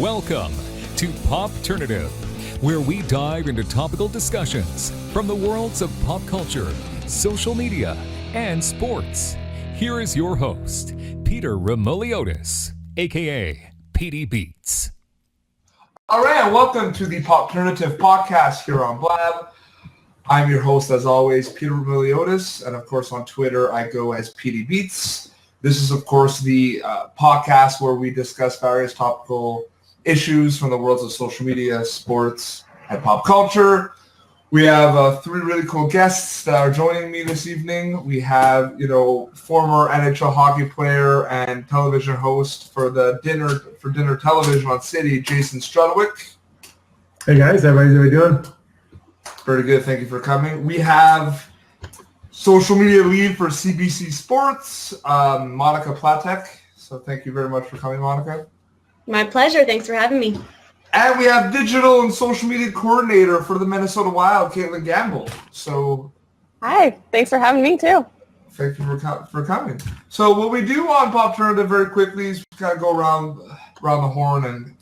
Welcome to PopTernative, where we dive into topical discussions from the worlds of pop culture, social media, and sports. Here is your host, Peter Remoliotis, aka PD Beats. All right, welcome to the PopTernative podcast here on Blab. I'm your host, as always, Peter Remoliotis, and of course on Twitter I go as PD Beats. This is, of course, the podcast where we discuss various topical issues from the worlds of social media, sports, and pop culture. We have three really cool guests that are joining me this evening. We have, former NHL hockey player and television host for dinner television on City, Jason Strudwick. Hey guys, how are you doing? Very good, thank you for coming. We have social media lead for CBC Sports, Monika Platek. So thank you very much for coming, Monika. My pleasure. Thanks for having me. And we have digital and social media coordinator for the Minnesota Wild, Katlyn Gambill. So, hi. Thanks for having me too. Thank you for coming. So what we do on PopTernative very quickly is we kind of go around the horn and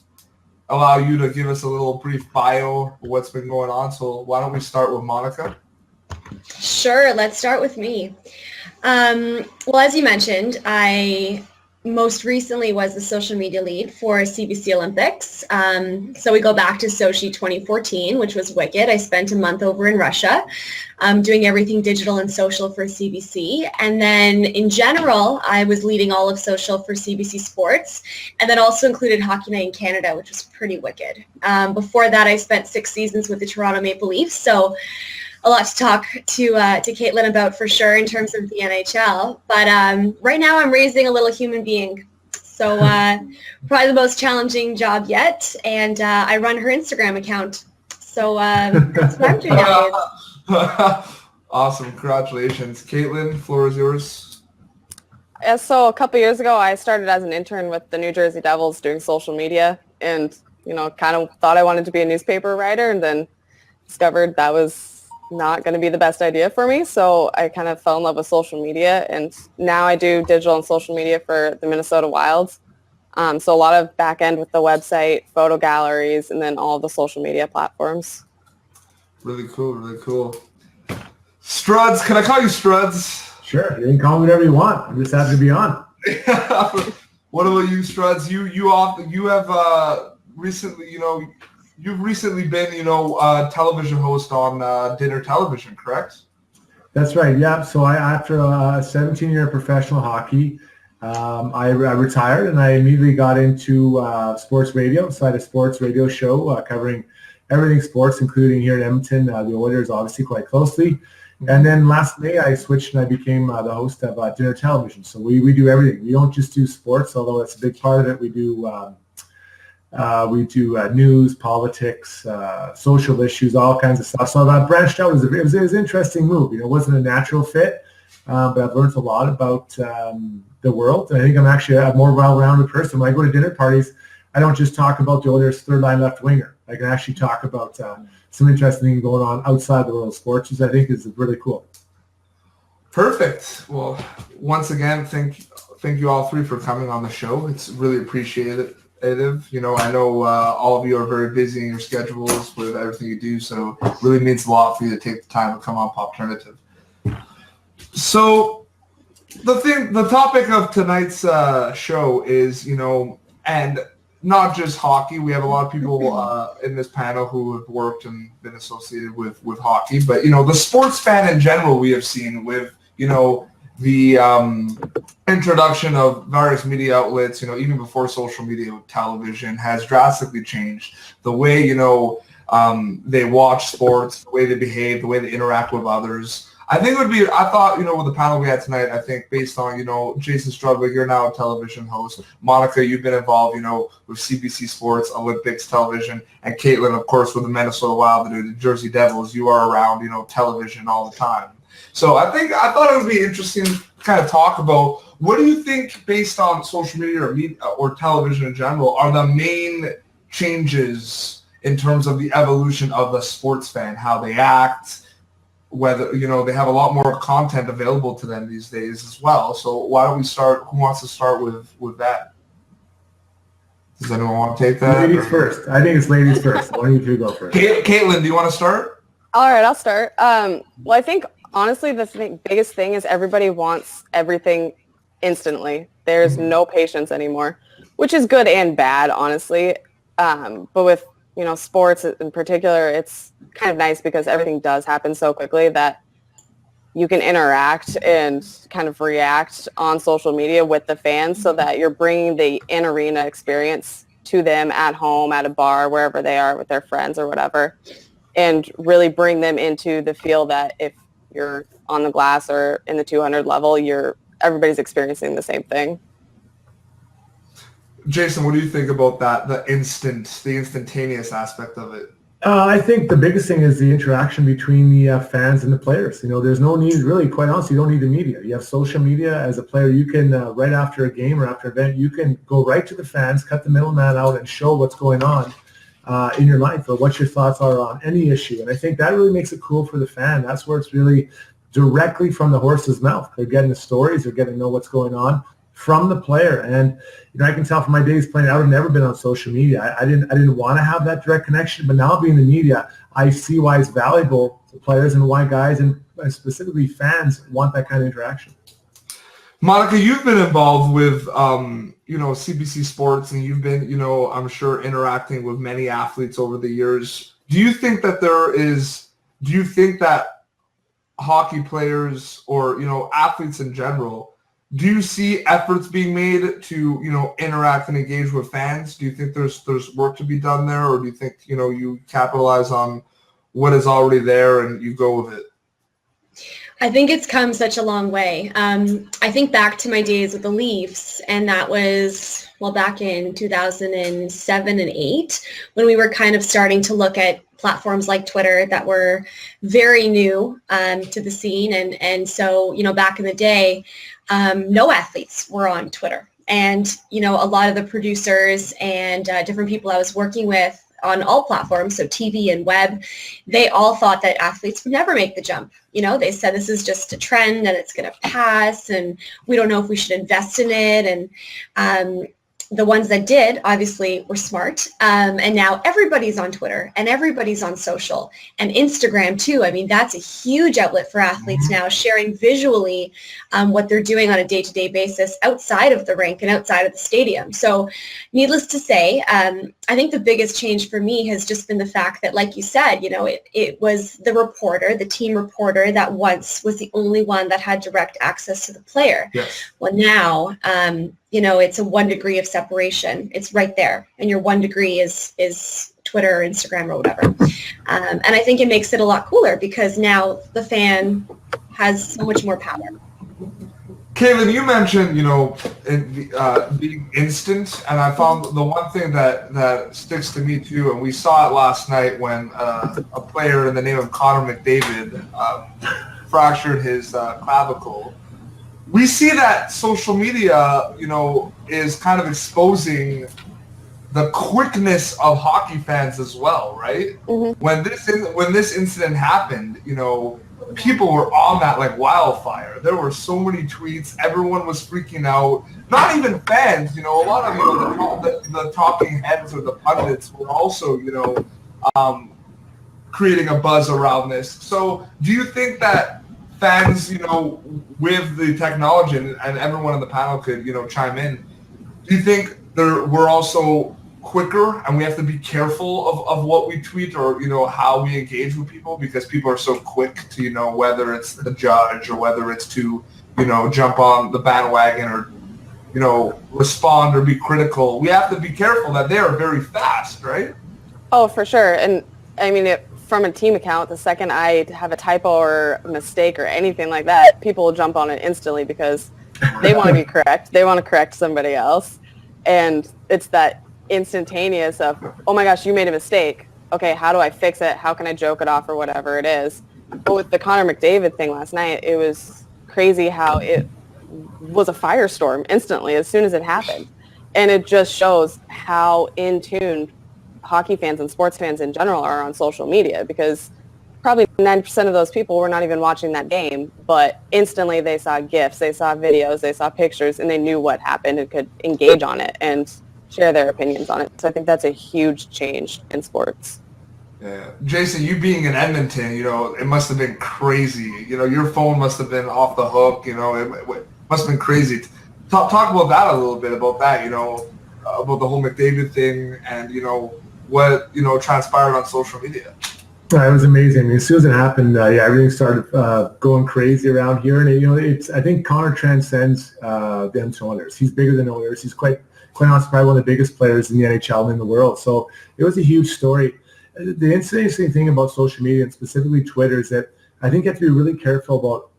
allow you to give us a little brief bio of what's been going on. So why don't we start with Monika? Sure. Let's start with me. Well, as you mentioned, I most recently was the social media lead for CBC Olympics. So we go back to Sochi 2014, which was wicked. I spent a month over in Russia doing everything digital and social for CBC. And then in general, I was leading all of social for CBC Sports, and that also included Hockey Night in Canada, which was pretty wicked. Before that, I spent 6 seasons with the Toronto Maple Leafs. So a lot to talk to Katlyn about for sure in terms of the NHL. But right now I'm raising a little human being. So probably the most challenging job yet. And I run her Instagram account. So that's what I'm doing nowadays. Awesome. Congratulations. Katlyn, floor is yours. Yeah, so a couple years ago, I started as an intern with the New Jersey Devils doing social media and, kind of thought I wanted to be a newspaper writer and then discovered that was not going to be the best idea for me. So I kind of fell in love with social media, and now I do digital and social media for the Minnesota Wild. So a lot of back end with the website, photo galleries, and then all the social media platforms. Really cool, really cool. Struds, can I call you Struds? Sure, you can call me whatever you want. I'm just happy to be on. What about you, Struds? You have recently, you've recently been, a television host on dinner television, correct? That's right, yeah. So after a 17-year professional hockey, I retired and I immediately got into sports radio. So I had a sports radio show covering everything sports, including here in Edmonton, the Oilers obviously quite closely. And then last May I switched and I became the host of dinner television. So we do everything. We don't just do sports, although that's a big part of it. We do news, politics, social issues, all kinds of stuff. So I branched out. It was an interesting move. It wasn't a natural fit, but I've learned a lot about the world. And I think I'm actually a more well-rounded person. When I go to dinner parties, I don't just talk about the Oilers' third-line left winger. I can actually talk about some interesting things going on outside the world of sports, which I think is really cool. Perfect. Well, once again, thank you all three for coming on the show. It's really appreciated. I know all of you are very busy in your schedules with everything you do, so it really means a lot for you to take the time to come on PopTernative. So the topic of tonight's show is, and not just hockey. We have a lot of people in this panel who have worked and been associated with hockey, but, the sports fan in general we have seen with, the introduction of various media outlets, even before social media, television has drastically changed the way, they watch sports, the way they behave, the way they interact with others. I thought, with the panel we had tonight, I think based on, Jason Strudwick, you're now a television host. Monika, you've been involved, with CBC Sports, Olympics television, and Katlyn, of course, with the Minnesota Wild, the New Jersey Devils, you are around, television all the time. So I thought it would be interesting to kind of talk about what do you think, based on social media or television in general, are the main changes in terms of the evolution of the sports fan, how they act, whether, they have a lot more content available to them these days as well. So why don't we start? Who wants to start with that? Does anyone want to take that? Ladies first. I think it's ladies first. Why don't you two go first? Katlyn, do you want to start? All right, I'll start. Well, I think honestly the biggest thing is everybody wants everything instantly. There's no patience anymore, which is good and bad, honestly. But with, sports in particular, it's kind of nice because everything does happen so quickly that you can interact and kind of react on social media with the fans so that you're bringing the in-arena experience to them at home, at a bar, wherever they are with their friends or whatever, and really bring them into the feel that if you're on the glass or in the 200 level, everybody's experiencing the same thing. Jason, what do you think about that, the instantaneous aspect of it? I think the biggest thing is the interaction between the fans and the players. There's no need, really, quite honestly, you don't need the media. You have social media. As a player, you can, right after a game or after an event, you can go right to the fans, cut the middleman out, and show what's going on in your life or what your thoughts are on any issue. And I think that really makes it cool for the fan. That's where it's really directly from the horse's mouth. They're getting the stories. They're getting to know what's going on from the player. And I can tell from my days playing, I would have never been on social media. I didn't want to have that direct connection, but now being in the media, I see why it's valuable to players and why guys and specifically fans want that kind of interaction. Monika, you've been involved with CBC Sports, and you've been, I'm sure, interacting with many athletes over the years. Do you think that hockey players or athletes in general, do you see efforts being made to, interact and engage with fans? Do you think there's work to be done there, or do you think, you capitalize on what is already there and you go with it? I think it's come such a long way. I think back to my days with the Leafs, and that was, back in 2007 and 8, when we were kind of starting to look at platforms like Twitter that were very new to the scene. And so, back in the day, no athletes were on Twitter. And, a lot of the producers and different people I was working with on all platforms, so TV and web, they all thought that athletes would never make the jump. They said this is just a trend and it's going to pass, and we don't know if we should invest in it. And the ones that did obviously were smart. And now everybody's on Twitter and everybody's on social and Instagram too. I mean, that's a huge outlet for athletes now, sharing visually what they're doing on a day-to-day basis outside of the rink and outside of the stadium. So needless to say, I think the biggest change for me has just been the fact that, like you said, it was the reporter, the team reporter that once was the only one that had direct access to the player. Yes. Well, now, it's a 1 degree of separation. It's right there. And your 1 degree is Twitter or Instagram or whatever. And I think it makes it a lot cooler because now the fan has so much more power. Katlyn, you mentioned, being instant, and I found the one thing that sticks to me too, and we saw it last night when a player in the name of Connor Mcdavid fractured his clavicle. We see that social media, is kind of exposing the quickness of hockey fans as well, right? Mm-hmm. When this incident happened, people were on that like wildfire. There were so many tweets. Everyone was freaking out. Not even fans, a lot of the talking heads or the pundits were also, creating a buzz around this. So, do you think that fans, with the technology, and everyone on the panel could, chime in, do you think we're also quicker and we have to be careful of what we tweet or, how we engage with people because people are so quick to, whether it's the judge or whether it's to, jump on the bandwagon or, respond or be critical? We have to be careful that they are very fast, right? Oh, for sure. And I mean, from a team account, the second I have a typo or a mistake or anything like that, people will jump on it instantly because they want to be correct. They want to correct somebody else. And it's that instantaneous of, oh my gosh, you made a mistake. Okay, how do I fix it? How can I joke it off or whatever it is? But with the Connor McDavid thing last night, it was crazy how it was a firestorm instantly as soon as it happened. And it just shows how in tune hockey fans and sports fans in general are on social media because probably 90% of those people were not even watching that game, but instantly they saw GIFs, they saw videos, they saw pictures, and they knew what happened and could engage on it. And share their opinions on it. So I think that's a huge change in sports. Yeah. Jason, you being in Edmonton, it must have been crazy. Your phone must have been off the hook. It must have been crazy. Talk about that a little bit, about that, about the whole Mcdavid thing and, what, transpired on social media. It was amazing. I mean, as soon as it happened, everything started going crazy around here. And, I think Connor transcends the Edmonton Oilers. He's bigger than Oilers. He's quite honestly probably one of the biggest players in the NHL and in the world. So it was a huge story. The interesting thing about social media and specifically Twitter is that I think you have to be really careful about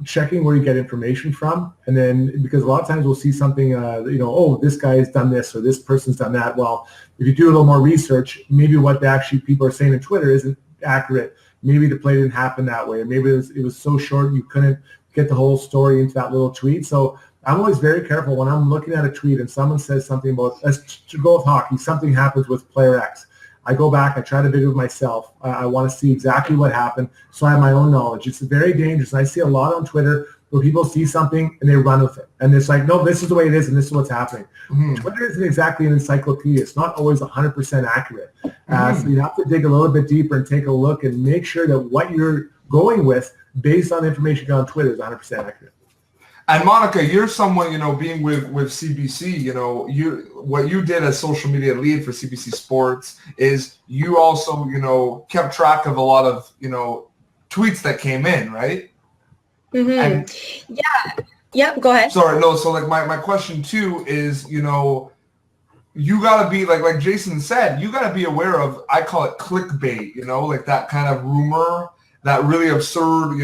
checking where you get information from. And then because a lot of times we'll see something, oh, this guy has done this or this person's done that. Well, if you do a little more research, maybe what actually people are saying on Twitter isn't accurate. Maybe the play didn't happen that way. Or maybe it was so short you couldn't get the whole story into that little tweet. So I'm always very careful when I'm looking at a tweet and someone says something about, let's go with hockey, something happens with player X. I go back, I try to video myself. I want to see exactly what happened so I have my own knowledge. It's very dangerous. I see a lot on Twitter where people see something and they run with it. And it's like, no, this is the way it is and this is what's happening. Mm-hmm. Twitter isn't exactly an encyclopedia. It's not always 100% accurate. So you have to dig a little bit deeper and take a look and make sure that what you're going with based on the information you got on Twitter is 100% accurate. And Monika, you're someone, being with CBC, what you did as social media lead for CBC Sports is you also, kept track of a lot of, tweets that came in, right? Mm-hmm. And, yeah. Yep. Go ahead. Sorry. No. So like my question too is, you gotta be like Jason said, you gotta be aware of, I call it clickbait, like that kind of rumor, that really absurd,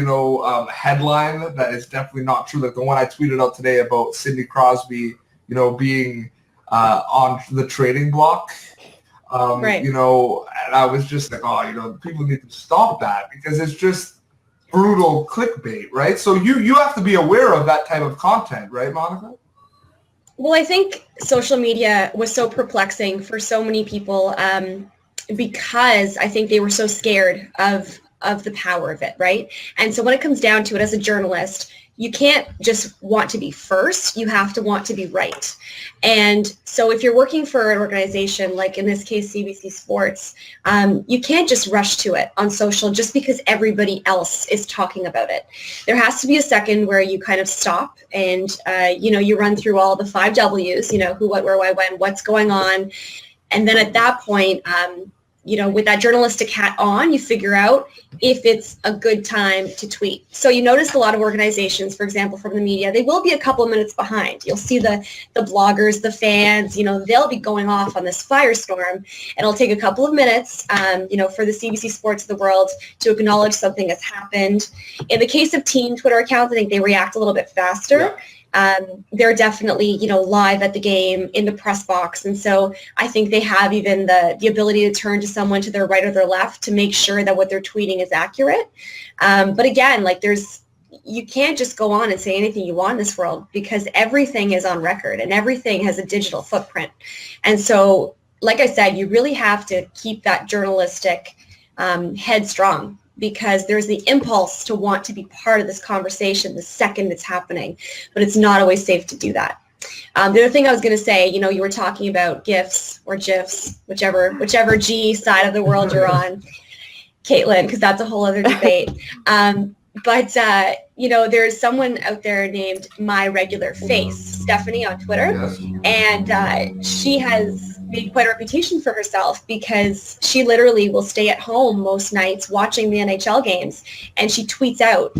headline that is definitely not true. Like the one I tweeted out today about Sidney Crosby, being on the trading block. Right. And I was just like, people need to stop that because it's just brutal clickbait, right? So you have to be aware of that type of content, right, Monika? Well, I think social media was so perplexing for so many people because I think they were so scared of the power of it, right? And so when it comes down to it, as a journalist, you can't just want to be first, you have to want to be right. And so if you're working for an organization, like in this case, CBC Sports, you can't just rush to it on social just because everybody else is talking about it. There has to be a second where you kind of stop and, you run through all the 5 W's, who, what, where, why, when, what's going on. And then at that point, with that journalistic hat on, you figure out if it's a good time to tweet. So you notice a lot of organizations, for example, from the media, they will be a couple of minutes behind. You'll see the bloggers, the fans, they'll be going off on this firestorm, and it'll take a couple of minutes, for the CBC Sports of the world to acknowledge something has happened. In the case of team Twitter accounts, I think they react a little bit faster. Yeah. They're definitely, live at the game in the press box. And so I think they have even the ability to turn to someone to their right or their left to make sure that what they're tweeting is accurate. But again, you can't just go on and say anything you want in this world because everything is on record and everything has a digital footprint. And so, like I said, you really have to keep that journalistic head strong, because there's the impulse to want to be part of this conversation the second it's happening, but it's not always safe to do that. The other thing I was going to say, you were talking about GIFs or GIFs, whichever G side of the world you're on, Katlyn, because that's a whole other debate. But there's someone out there named My Regular Face, Stephanie on Twitter, and she has made quite a reputation for herself because she literally will stay at home most nights watching the NHL games, and she tweets out,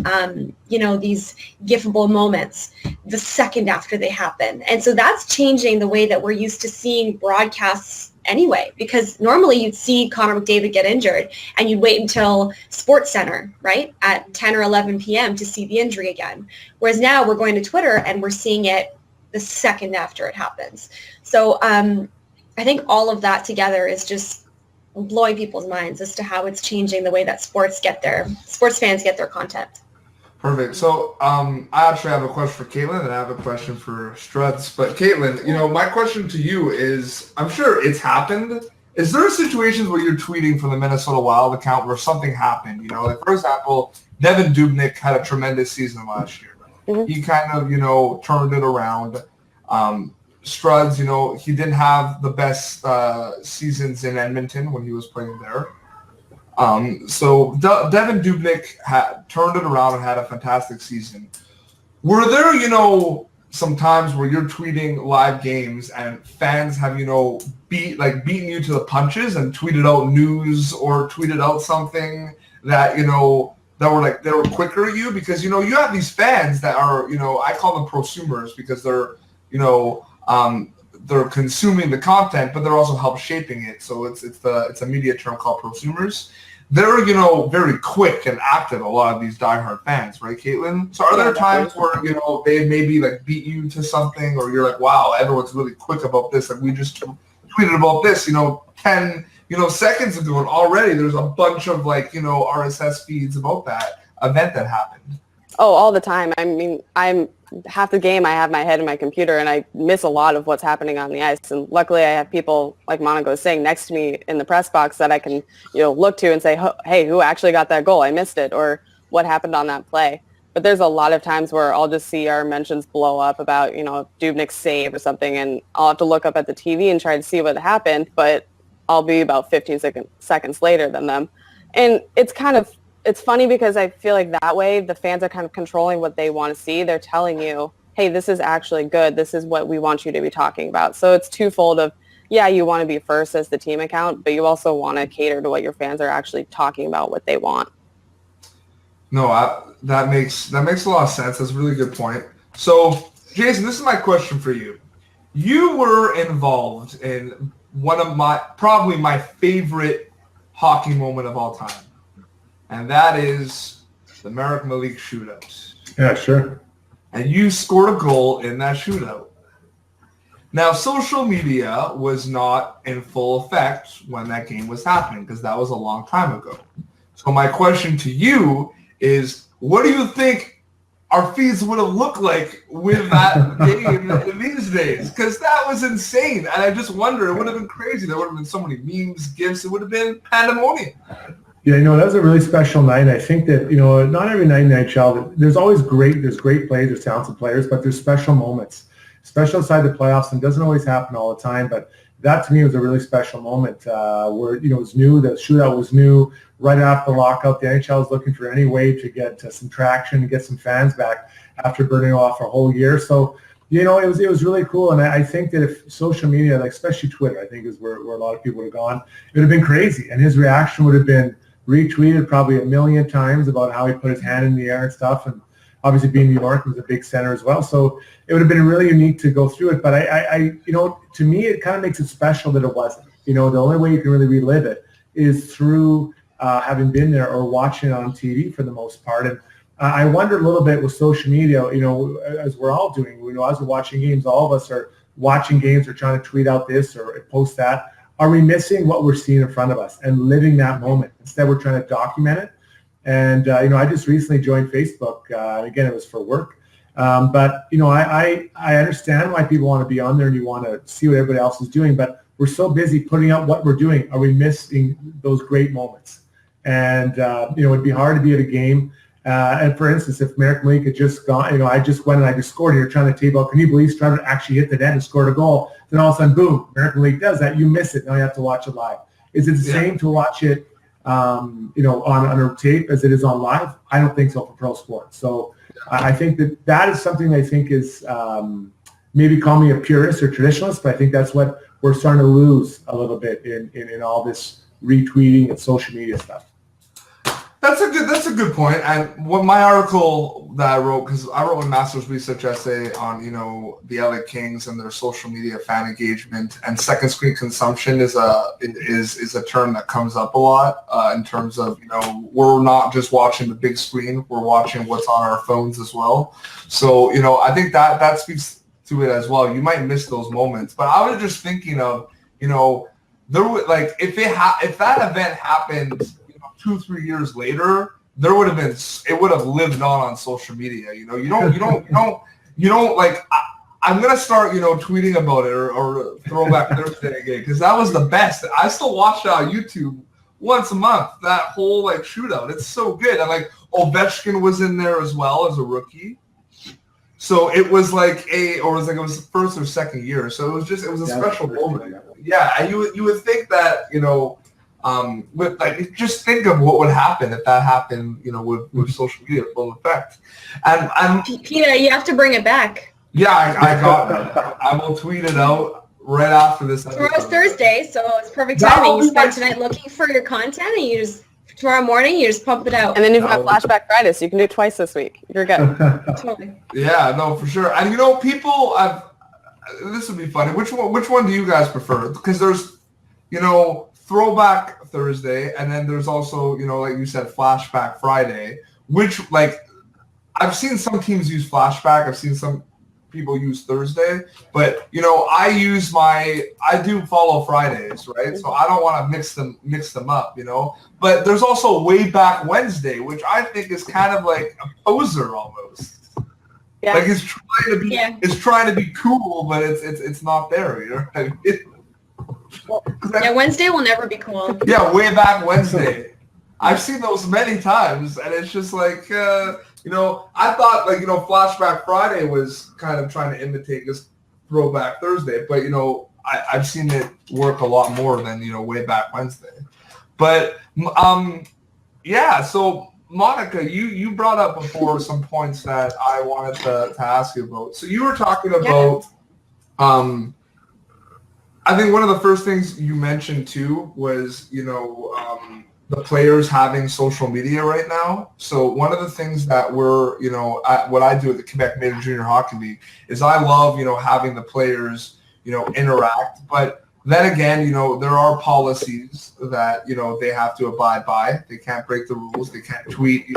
these GIFable moments the second after they happen. And so that's changing the way that we're used to seeing broadcasts anyway, because normally you'd see Connor McDavid get injured and you'd wait until Sports Center, right, at 10 or 11 p.m. to see the injury again. Whereas now we're going to Twitter and we're seeing it the second after it happens. So I think all of that together is just blowing people's minds as to how it's changing the way that sports fans get their content. Perfect. So I actually have a question for Katlyn and I have a question for Struds. But Katlyn, my question to you is, I'm sure it's happened. Is there situations where you're tweeting from the Minnesota Wild account where something happened? For example, Devan Dubnyk had a tremendous season last year. Mm-hmm. He kind of, turned it around. Struds, you know, he didn't have the best seasons in Edmonton when he was playing there. So Devin Dubnyk turned it around and had a fantastic season. Were there, you know, some times where you're tweeting live games and fans have, you know, beaten you to the punches and tweeted out news or tweeted out something that, you know, that were like, they were quicker at you? Because, you know, you have these fans that are, you know, I call them prosumers because they're, you know, they're consuming the content, but they're also help shaping it. So it's a media term called prosumers. They're, you know, very quick and active, a lot of these diehard fans, right, Katlyn? So are there times where, you know, they maybe like beat you to something, or you're like, wow, everyone's really quick about this. Like we just tweeted about this, you know, 10, you know, seconds ago, and already there's a bunch of like, you know, RSS feeds about that event that happened. Oh, all the time. I mean, I'm half the game I have my head in my computer and I miss a lot of what's happening on the ice. And luckily I have people like Monika was saying next to me in the press box that I can, you know, look to and say, hey, who actually got that goal? I missed it. Or what happened on that play? But there's a lot of times where I'll just see our mentions blow up about, you know, Dubnyk's save or something, and I'll have to look up at the TV and try to see what happened, but I'll be about 15 seconds later than them. And it's funny because I feel like that way the fans are kind of controlling what they want to see. They're telling you, hey, this is actually good. This is what we want you to be talking about. So it's twofold of, yeah, you want to be first as the team account, but you also want to cater to what your fans are actually talking about, what they want. No, that makes a lot of sense. That's a really good point. So, Jason, this is my question for you. You were involved in probably my favorite hockey moment of all time. And that is the Marek Malik shootout. Yeah, sure. And you scored a goal in that shootout. Now, social media was not in full effect when that game was happening because that was a long time ago. So my question to you is, what do you think our feeds would have looked like with that game these days? Because that was insane. And I just wonder, it would have been crazy. There would have been so many memes, GIFs. It would have been pandemonium. Yeah, you know, that was a really special night. I think that, you know, not every night in the NHL, there's great plays, there's talented players, but there's special moments, especially outside the playoffs, and it doesn't always happen all the time. But that to me was a really special moment where, you know, it was new, the shootout was new. Right after the lockout, the NHL was looking for any way to get some traction and get some fans back after burning off a whole year. So, you know, it was really cool. And I think that if social media, like especially Twitter, I think is where a lot of people would have gone, it would have been crazy. And his reaction would have been retweeted probably 1 million times about how he put his hand in the air and stuff. And obviously being New York was a big center as well. So it would have been really unique to go through it. But I you know, to me, it kind of makes it special that it wasn't. You know, the only way you can really relive it is through having been there or watching it on TV for the most part. And I wonder a little bit with social media, you know, as we're all doing, you know, as we're watching games, all of us are watching games or trying to tweet out this or post that. Are we missing what we're seeing in front of us and living that moment? Instead, we're trying to document it. And, you know, I just recently joined Facebook. Again, it was for work. But, you know, I understand why people want to be on there and you want to see what everybody else is doing. But we're so busy putting out what we're doing. Are we missing those great moments? And, you know, it'd be hard to be at a game. And for instance, if Marek Malik had just gone, you know, I just went and I just scored, and you're trying to tape out, can you believe Strudwick actually hit the net and scored a goal? Then all of a sudden, boom, Marek Malik does that. You miss it. Now you have to watch it live. Is it the same to watch it, you know, on a tape as it is on live? I don't think so for pro sports. So I think that is something I think is maybe call me a purist or traditionalist, but I think that's what we're starting to lose a little bit in all this retweeting and social media stuff. That's a good point. And what my article that I wrote, because I wrote a master's research essay on, you know, the LA Kings and their social media fan engagement, and second screen consumption is a term that comes up a lot in terms of, you know, we're not just watching the big screen, we're watching what's on our phones as well. So, you know, I think that speaks to it as well. You might miss those moments, but I was just thinking of, you know, there would, like, if that event happened 2-3 years later, it would have lived on social media. You know, you don't like, I'm going to start, you know, tweeting about it or Throwback Thursday again, because that was the best. I still watch it on YouTube once a month, that whole like shootout. It's so good. And like Ovechkin was in there as well as a rookie. So it was like it was first or second year. So it was a special moment. Yeah, and you would think that, with like, just think of what would happen if that happened, with social media full effect. And Peter, you have to bring it back. yeah, I got that. I will tweet it out right after this episode. Tomorrow's Thursday, so it's perfect timing. You spend tonight looking for your content, and tomorrow morning you just pump it out. And then you've got Flashback Friday, so you can do it twice this week. You're good. Totally. Yeah, no, for sure. And people, this would be funny. Which one do you guys prefer? Because there's, Throwback Thursday, and then there's also, like you said, Flashback Friday. Which, like, I've seen some teams use Flashback. I've seen some people use Thursday, but I do follow Fridays, right? So I don't want to mix them up, But there's also Way Back Wednesday, which I think is kind of like a poser almost. Yeah. Like it's trying to be cool, but it's not there, what I mean? Wednesday will never be cool. Yeah, Way Back Wednesday. I've seen those many times, and it's just like, I thought, like, Flashback Friday was kind of trying to imitate this Throwback Thursday, but, I've seen it work a lot more than, Way Back Wednesday. But, so, Monika, you brought up before some points that I wanted to ask you about. So you were talking about, I think one of the first things you mentioned, too, was, the players having social media right now. So one of the things that we're, what I do at the Quebec Major Junior Hockey League is I love, having the players, interact. But then again, there are policies that, they have to abide by. They can't break the rules. They can't tweet,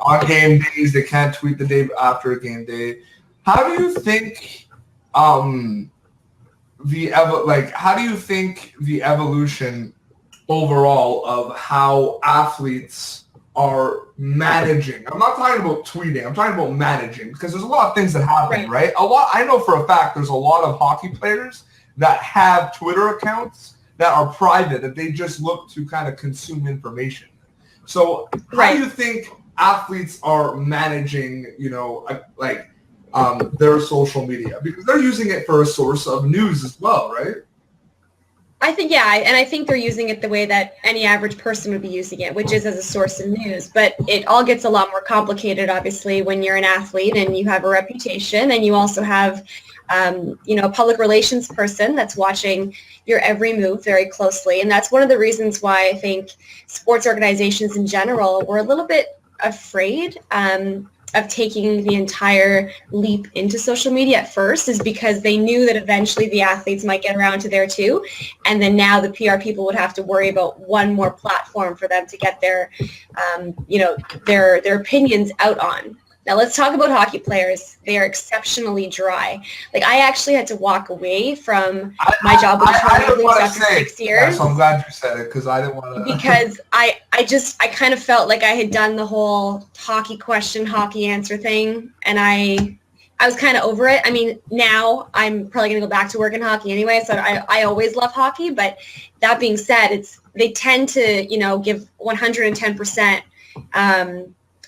on game days. They can't tweet the day after a game day. How do you think how do you think the evolution overall of how athletes are managing? I'm not talking about tweeting. I'm talking about managing, because there's a lot of things that happen, right? I know for a fact there's a lot of hockey players that have Twitter accounts that are private, that they just look to kind of consume information. So how do you think athletes are managing, their social media? Because they're using it for a source of news as well, right? I think, and I think they're using it the way that any average person would be using it, which is as a source of news. But it all gets a lot more complicated, obviously, when you're an athlete and you have a reputation, and you also have, a public relations person that's watching your every move very closely. And that's one of the reasons why I think sports organizations in general were a little bit afraid of taking the entire leap into social media at first, is because they knew that eventually the athletes might get around to there too. And then now the PR people would have to worry about one more platform for them to get their opinions out on. Now let's talk about hockey players. They are exceptionally dry. Like, I actually had to walk away from my job with the Toronto Leafs after 6 years. Yeah, so I'm glad you said it, because I didn't want to. Because I kind of felt like I had done the whole hockey question, hockey answer thing, and I was kind of over it. I mean, now I'm probably going to go back to work in hockey anyway, so I always love hockey. But that being said, they tend to, give 110%.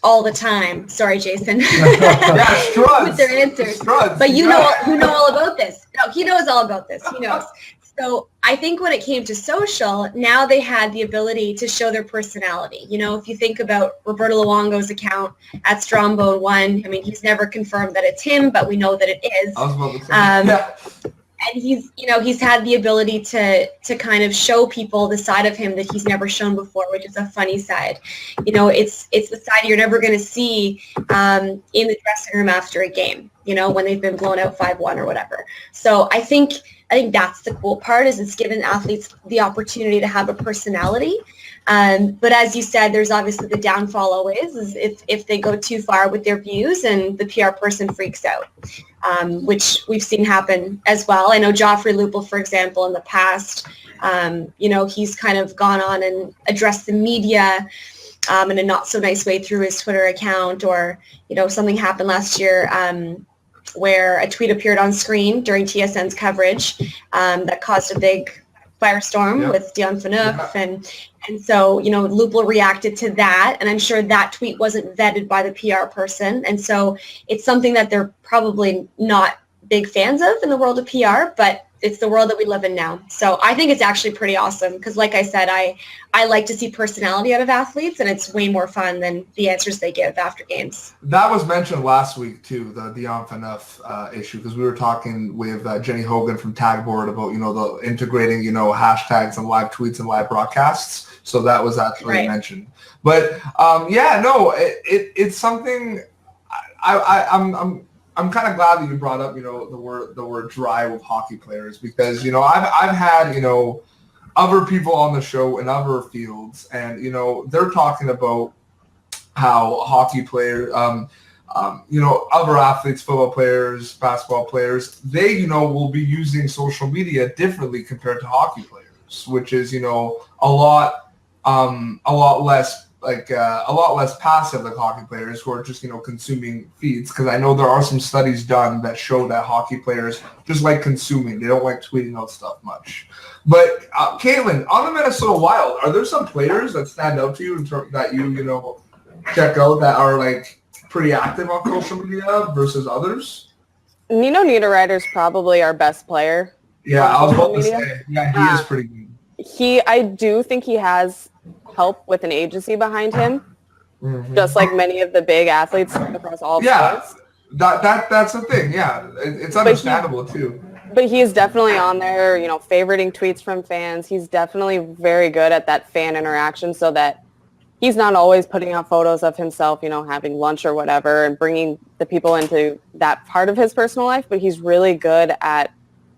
All the time. Sorry, Jason. With their answers. But you know all about this. No, he knows all about this. He knows. So I think when it came to social, now they had the ability to show their personality. If you think about Roberto Luongo's account at Strombone1, I mean, he's never confirmed that it's him, but we know that it is. I was about to say. And he's had the ability to kind of show people the side of him that he's never shown before, which is a funny side. It's the side you're never going to see in the dressing room after a game, when they've been blown out 5-1 or whatever. So I think that's the cool part, is it's given athletes the opportunity to have a personality. But as you said, there's obviously the downfall always, is if they go too far with their views and the PR person freaks out, which we've seen happen as well. I know Joffrey Lupul, for example, in the past, he's kind of gone on and addressed the media in a not so nice way through his Twitter account, or, something happened last year where a tweet appeared on screen during TSN's coverage that caused a big firestorm with Dion Phaneuf, and so, you know, Lupul reacted to that, and I'm sure that tweet wasn't vetted by the PR person, and so it's something that they're probably not big fans of in the world of PR, but it's the world that we live in now. So I think it's actually pretty awesome because, like I said, I like to see personality out of athletes, and it's way more fun than the answers they give after games. That was mentioned last week too, the Dion Phaneuf issue, because we were talking with Jenny Hogan from Tagboard about, you know, the integrating, you know, hashtags and live tweets and live broadcasts. So that was actually mentioned. But it's something. I'm kind of glad that you brought up, you know, the word dry with hockey players, because, you know, I've had, you know, other people on the show in other fields, and, you know, they're talking about how hockey players, you know, other athletes, football players, basketball players, they, you know, will be using social media differently compared to hockey players, which is, you know, a lot less passive like hockey players who are just, you know, consuming feeds, because I know there are some studies done that show that hockey players just like consuming. They don't like tweeting out stuff much. But Katlyn, on the Minnesota Wild, are there some players that stand out to you in terms that you know, check out that are like pretty active on social media versus others? Nino Niederreiter's probably our best player. Yeah, I was about to say, yeah, he is pretty good. I do think he has help with an agency behind him, just like many of the big athletes across all sports. That's the thing. Yeah, it's understandable too. But he is definitely on there, you know, favoriting tweets from fans. He's definitely very good at that fan interaction, so that he's not always putting out photos of himself, you know, having lunch or whatever, and bringing the people into that part of his personal life. But he's really good at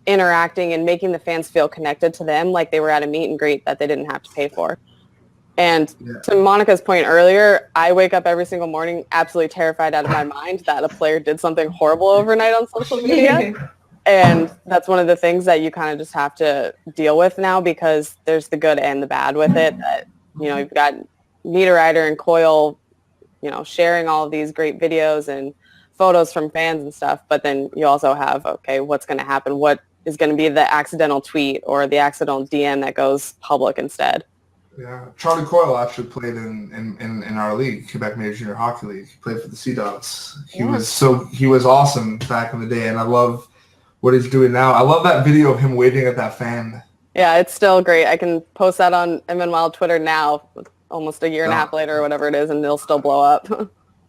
interacting and making the fans feel connected to them, like they were at a meet and greet that they didn't have to pay for. And to Monika's point earlier, I wake up every single morning absolutely terrified out of my mind that a player did something horrible overnight on social media. And that's one of the things that you kind of just have to deal with now, because there's the good and the bad with it. That, you know, you've got Niederreiter and Coyle, you know, sharing all of these great videos and photos from fans and stuff. But then you also have, okay, what's going to happen? What is going to be the accidental tweet or the accidental DM that goes public instead? Yeah, Charlie Coyle actually played in our league, Quebec Major Junior Hockey League. He played for the Sea Dogs. He was awesome back in the day, and I love what he's doing now. I love that video of him waving at that fan. Yeah, it's still great. I can post that on MN Wild Twitter now, almost a year and a half later or whatever it is, and it'll still blow up.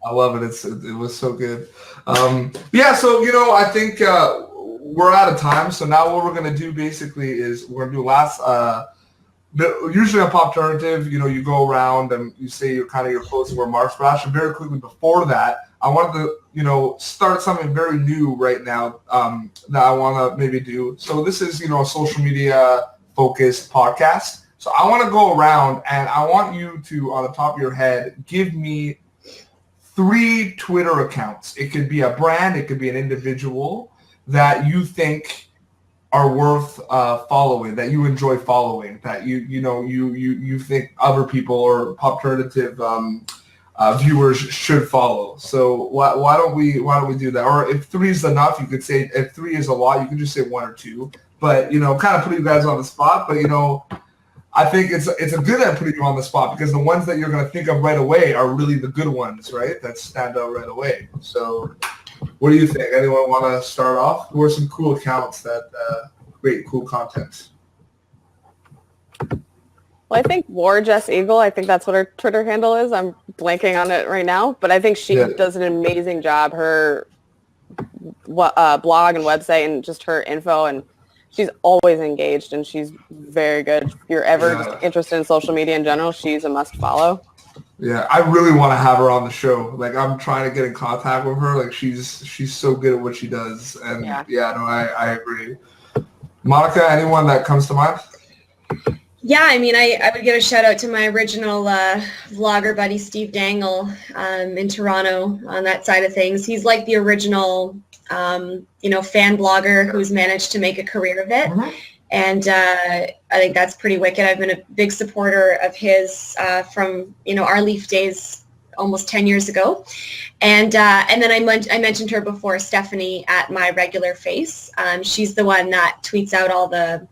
I love it. It was so good. So, you know, I think we're out of time. So now what we're going to do basically is we're going to do last usually on PopTernative, you know, you go around and you say your closing remarks. But actually, very quickly before that, I wanted to, you know, start something very new right now that I want to maybe do. So this is, you know, a social media focused podcast. So I want to go around and I want you to, on the top of your head, give me 3 Twitter accounts. It could be a brand, it could be an individual that you think are worth following, that you enjoy following, that you think other people or PopTernative viewers should follow. So why don't we do that? Or if 3 is enough, you could say, if 3 is a lot, you can just say 1 or 2. But, you know, kind of put you guys on the spot. But, you know, I think it's a good at putting you on the spot, because the ones that you're going to think of right away are really the good ones, right? That stand out right away. So what do you think? Anyone want to start off? Who are some cool accounts that create cool content? Well, I think War Jess Eagle, I think that's what her Twitter handle is. I'm blanking on it right now, but I think she does an amazing job. Her blog and website and just her info, and she's always engaged, and she's very good. If you're ever just interested in social media in general, she's a must follow. Yeah, I really want to have her on the show. Like, I'm trying to get in contact with her. Like, she's so good at what she does. And I agree. Monika, anyone that comes to mind? Yeah, I mean, I would give a shout out to my original vlogger buddy, Steve Dangle, in Toronto on that side of things. He's like the original, you know, fan blogger who's managed to make a career of it. Mm-hmm. And I think that's pretty wicked. I've been a big supporter of his from, you know, our Leaf days almost 10 years ago. And then I mentioned her before, Stephanie at My Regular Face. She's the one that tweets out all the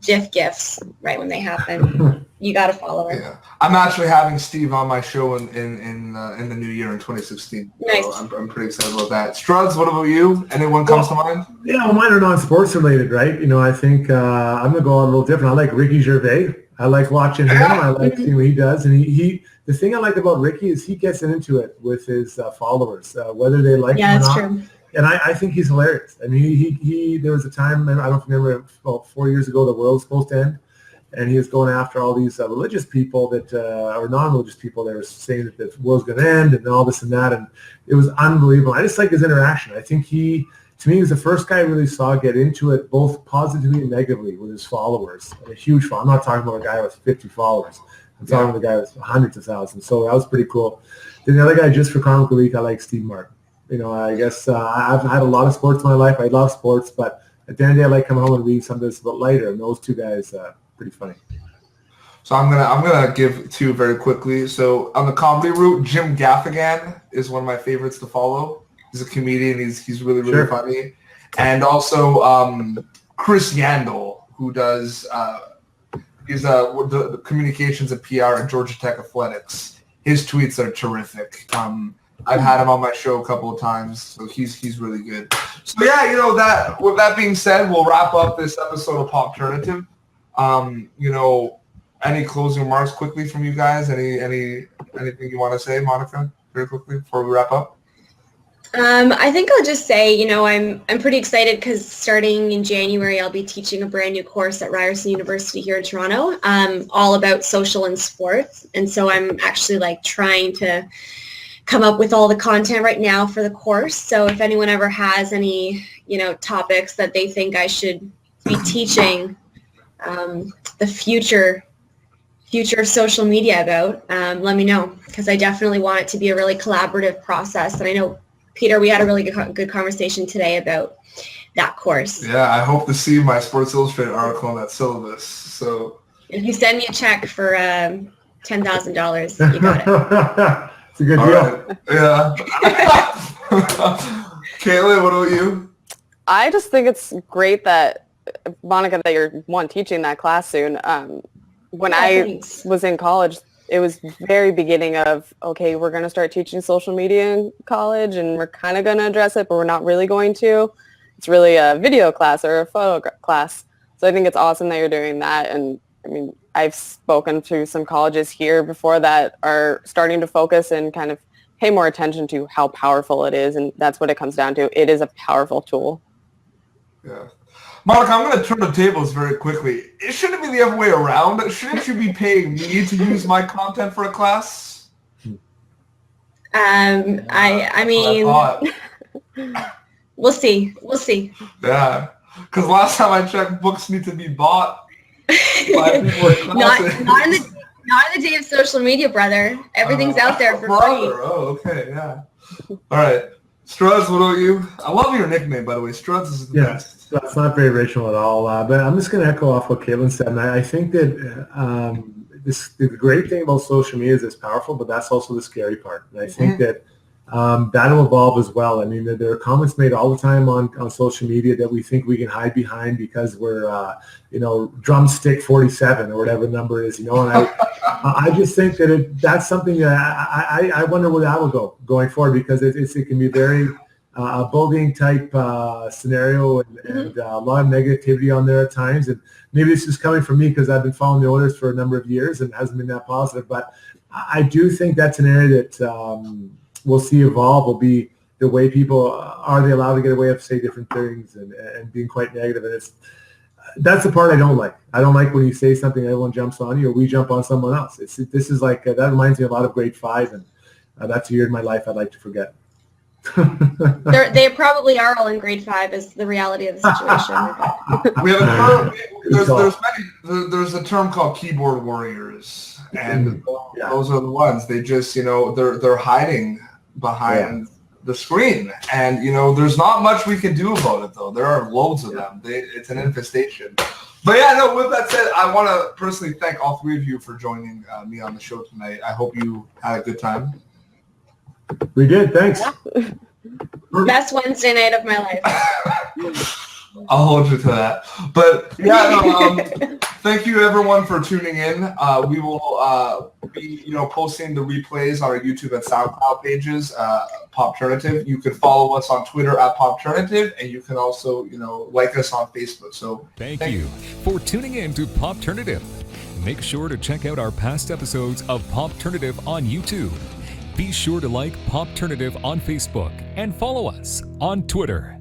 GIFs right when they happen. You got to follow her. Yeah, I'm actually having Steve on my show in the new year in 2016. Nice. So I'm pretty excited about that. Struds, what about you? Anyone comes to mind? Yeah, well, mine are non-sports related, right? I think I'm gonna go a little different. I like Ricky Gervais. I like watching him. I like seeing what he does, and he the thing I like about Ricky is he gets into it with his followers, whether they like him or not. True. And I think he's hilarious. I mean, he there was a time, I don't remember, about 4 years ago, the world was supposed to end. And he was going after all these religious people that, or non-religious people that were saying that the world's going to end and all this and that. And it was unbelievable. I just like his interaction. I think to me, he was the first guy I really saw get into it both positively and negatively with his followers. A huge following. I'm not talking about a guy with 50 followers. I'm talking about a guy with hundreds of thousands. So that was pretty cool. Then the other guy, just for comic relief, I like Steve Martin. I guess I've had a lot of sports in my life. I love sports, but at the end of the day, I like coming home and reading something that's a bit lighter. And those two guys, pretty funny. So I'm gonna give two very quickly. So on the comedy route, Jim Gaffigan is one of my favorites to follow. He's a comedian. He's really funny. And also Chris Yandel, who does he's the communications and PR at Georgia Tech Athletics. His tweets are terrific. I've had him on my show a couple of times, so he's really good. So yeah, that with that being said, we'll wrap up this episode of PopTernative. Any closing remarks quickly from you guys? Anything you want to say, Monika, very quickly before we wrap up? I think I'll just say, I'm pretty excited because starting in January, I'll be teaching a brand new course at Ryerson University here in Toronto, all about social and sports. And so I'm actually trying to come up with all the content right now for the course. So if anyone ever has any, topics that they think I should be teaching the future social media about, let me know, because I definitely want it to be a really collaborative process. And I know, Peter, we had a really good conversation today about that course. Yeah, I hope to see my Sports Illustrated article on that syllabus. So if you send me a check for $10,000, you got it. It's a good deal. Right. Yeah. Katlyn, what about you? I just think it's great that, Monika, that you're teaching that class soon. When I was in college, it was very beginning of, okay, we're going to start teaching social media in college and we're kind of going to address it, but we're not really going to. It's really a video class or a photo class. So I think it's awesome that you're doing that. And I mean, I've spoken to some colleges here before that are starting to focus and kind of pay more attention to how powerful it is. And that's what it comes down to. It is a powerful tool. Yeah. Monika, I'm going to turn the tables very quickly. It shouldn't be the other way around. Shouldn't you be paying me to use my content for a class? I mean, we'll see. Yeah. Because last time I checked, books need to be bought by people in not in the day of social media, brother. Everything's out there for free. Oh, okay, yeah. All right. Struds, what about you? I love your nickname, by the way. Struds is the best. That's not very original at all. But I'm just going to echo off what Katlyn said. And I think that the great thing about social media is it's powerful, but that's also the scary part. And I think that that'll evolve as well. I mean, there are comments made all the time on social media that we think we can hide behind because we're, drumstick 47 or whatever the number is, And I just think that that's something that I wonder where that will go going forward because it can be very bullying type scenario and a lot of negativity on there at times. And maybe this is coming from me because I've been following the Oilers for a number of years and it hasn't been that positive. But I do think that's an area that we'll see evolve will be the way people are they allowed to get away with say different things and being quite negative. And that's the part I don't like. I don't like when you say something, everyone jumps on you or we jump on someone else. This is like, that reminds me a lot of grade 5 and that's a year in my life I'd like to forget. They probably are all in grade 5 is the reality of the situation. We have a term, there's a term called keyboard warriors and those are the ones they just, they're hiding behind the screen. And, there's not much we can do about it, though. There are loads of them. It's an infestation. But, with that said, I want to personally thank all three of you for joining me on the show tonight. I hope you had a good time. We did. Thanks. Best Wednesday night of my life. I'll hold you to that. But yeah, no, thank you everyone for tuning in. We will be, posting the replays on our YouTube and SoundCloud pages, PopTernative. You can follow us on Twitter at PopTernative, and you can also, like us on Facebook. So Thank you for tuning in to PopTernative. Make sure to check out our past episodes of PopTernative on YouTube. Be sure to like PopTernative on Facebook and follow us on Twitter.